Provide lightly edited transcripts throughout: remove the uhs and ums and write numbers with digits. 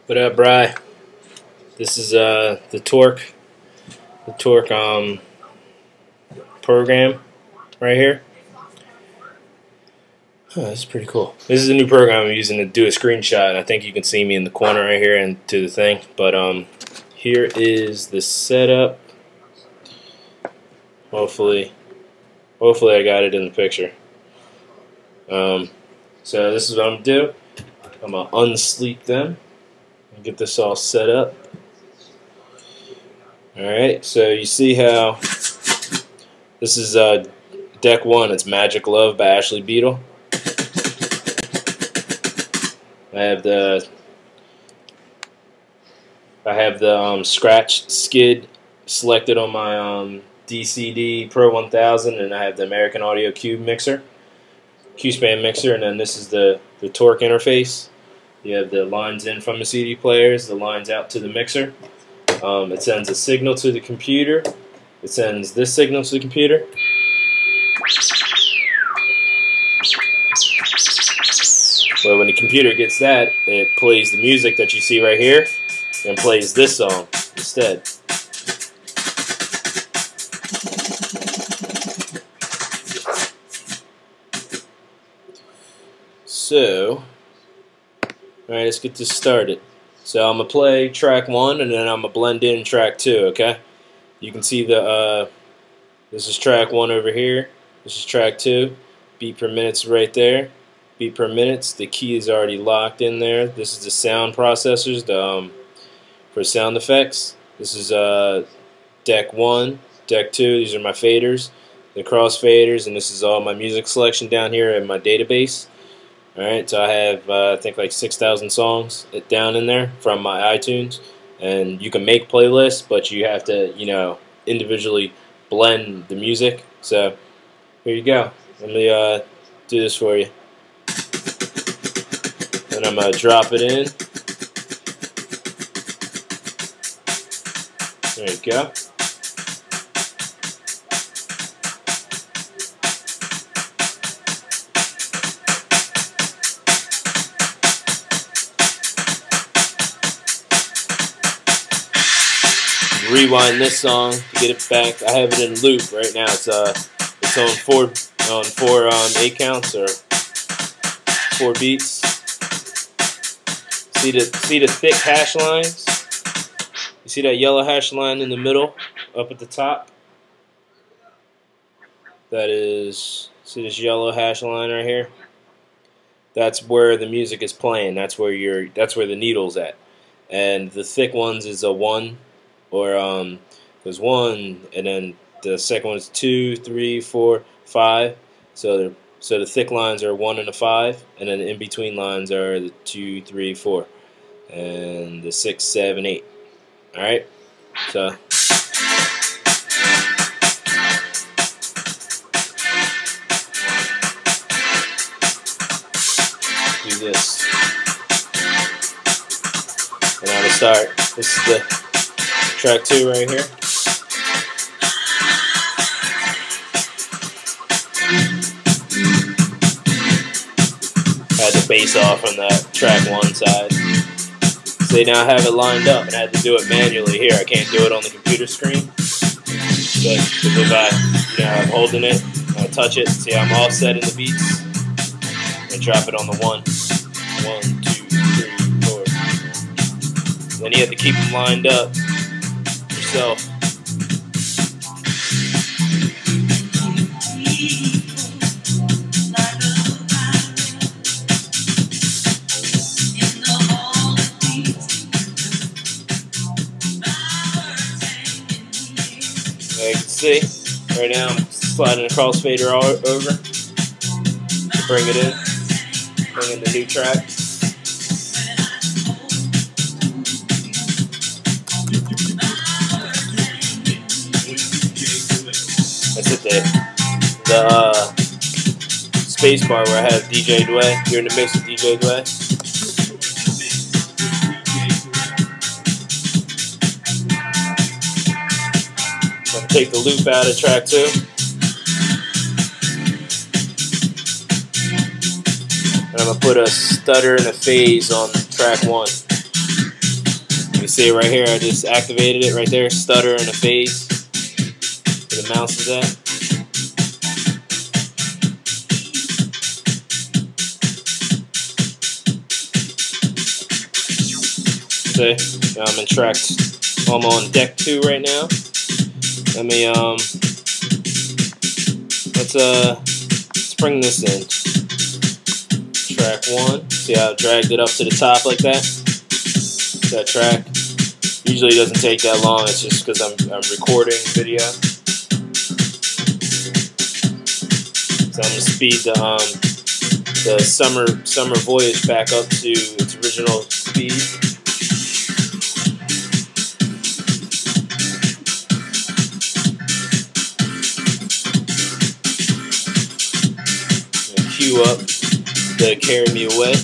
What up, Bry? This is the Torque program right here. This is pretty cool. This is a new program I'm using to do a screenshot. I think you can see me in the corner right here and to the thing. But here is the setup. Hopefully I got it in the picture. So this is what I'm gonna do. I'm gonna unsleep them and get this all set up. Alright, so you see how this is deck 1, it's Magic Love by Ashley Beedle. I have the scratch skid selected on my DCD Pro 1000, and I have the American Audio Q-Span mixer, and then this is the Torque interface. You have the lines in from the CD players, the lines out to the mixer. It sends a signal to the computer. It sends this signal to the computer. Well, when the computer gets that, it plays the music that you see right here and plays this song instead. So, alright, let's get this started. So I'm going to play track 1 and then I'm going to blend in track 2, okay? You can see this is track 1 over here. This is track 2. Beat per minute's right there. Beat per minute's. The key is already locked in there. This is the sound processors for sound effects. This is deck 1, deck 2. These are my faders, the cross faders, and this is all my music selection down here in my database. Alright, so I have I think like 6,000 songs down in there from my iTunes, and you can make playlists, but you have to, individually blend the music. So here you go. Let me do this for you. And I'm going to drop it in. There you go. Rewind this song to get it back. I have it in loop right now. It's on four 8 counts or 4 beats. See the thick hash lines? You see that yellow hash line in the middle, up at the top? That is, see this yellow hash line right here? That's where the music is playing. That's where the needle's at. And the thick ones is a 1. Or there's 1, and then the second one is 2, 3, 4, 5. So the thick lines are 1 and a 5, and then the in between lines are the 2, 3, 4, and the 6, 7, 8. All right. So do this, and I'm gonna start. This is the track 2 right here. I had the bass off on the track 1 side. So they now have it lined up, and I had to do it manually here. I can't do it on the computer screen. But if I'm holding it, I touch it, see how I'm all set in the beats, and drop it on the 1. 1, 2, 3, 4. Then you have to keep them lined up. Yourself. You can see, right now I'm sliding a crossfader all over to bring it in, bring in the new track. That's it there. The space bar where I have DJ Dway. You're in the mix with DJ Dway. I'm going to take the loop out of track 2. And I'm going to put a stutter and a phase on track 1. You see it right here, I just activated it right there, stutter and a phase. Where the mouse is at. See, I'm in track, I'm on deck 2 right now. Let me, let's bring this in. Track 1, see how I dragged it up to the top like that? That track. Usually doesn't take that long, it's just because I'm recording video. So I'm going to speed the summer voyage back up to its original speed. Cue up the Carry Me Away.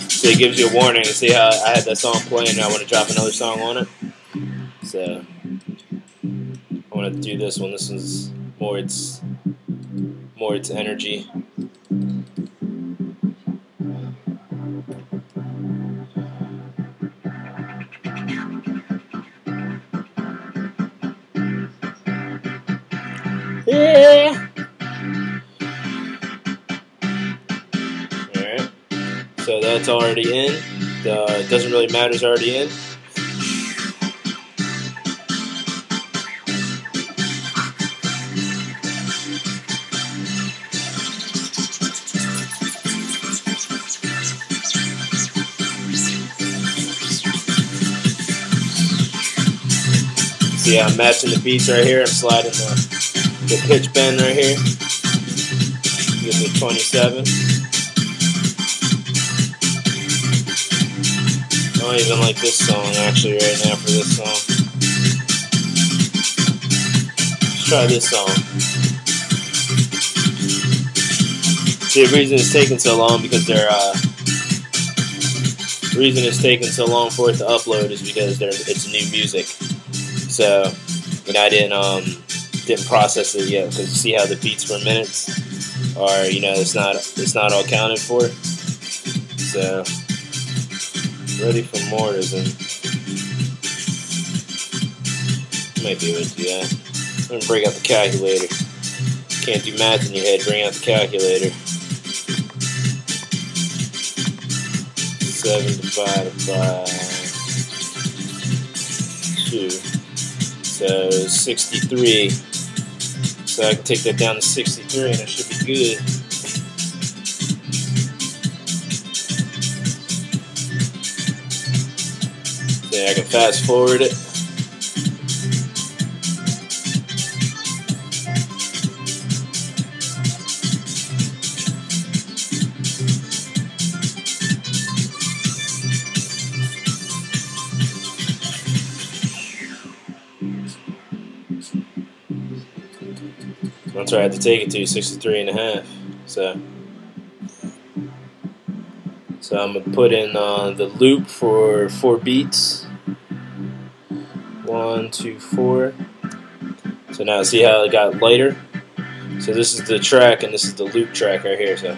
So it gives you a warning. See how I had that song playing and I want to drop another song on it? So I want to do this one. This is more its energy. Yeah. Alright. So that's already in. It doesn't really matter, it's already in. See, I'm matching the beats right here. I'm sliding the pitch bend right here. Gives me 27. I don't even like this song actually right now for this song. Let's try this song. See, the reason it's taking so long because the reason it's taking so long for it to upload is because it's new music. So, I didn't process it yet because you see how the beats per minutes are, it's not all counted for. So, ready for more isn't. Might be able to do that. I'm gonna bring out the calculator. Can't do math in your head. Bring out the calculator. 7 divided by 2. So 63. So I can take that down to 63 and it should be good. Then I can fast forward it. That's where I had to take it to 63.5. So I'm gonna put in the loop for 4 beats. 1, 2, 4. So now see how it got lighter. So this is the track and this is the loop track right here. So.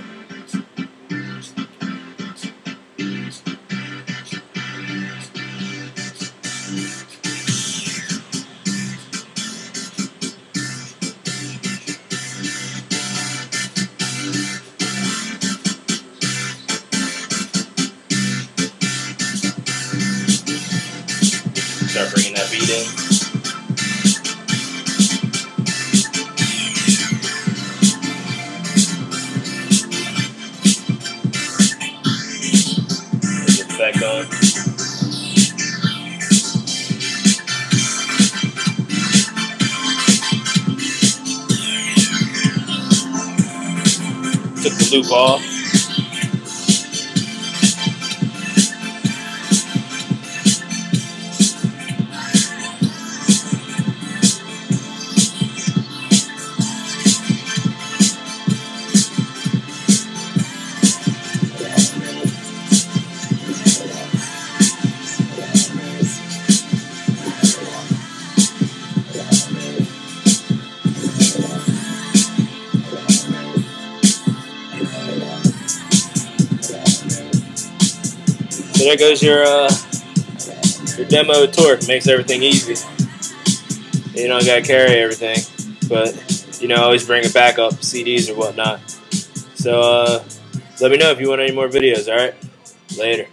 Start bringing that beat in. There's the effect on. Took the loop off. So there goes your demo torque. Makes everything easy. You don't gotta carry everything, but always bring a backup CDs or whatnot. So let me know if you want any more videos. All right, later.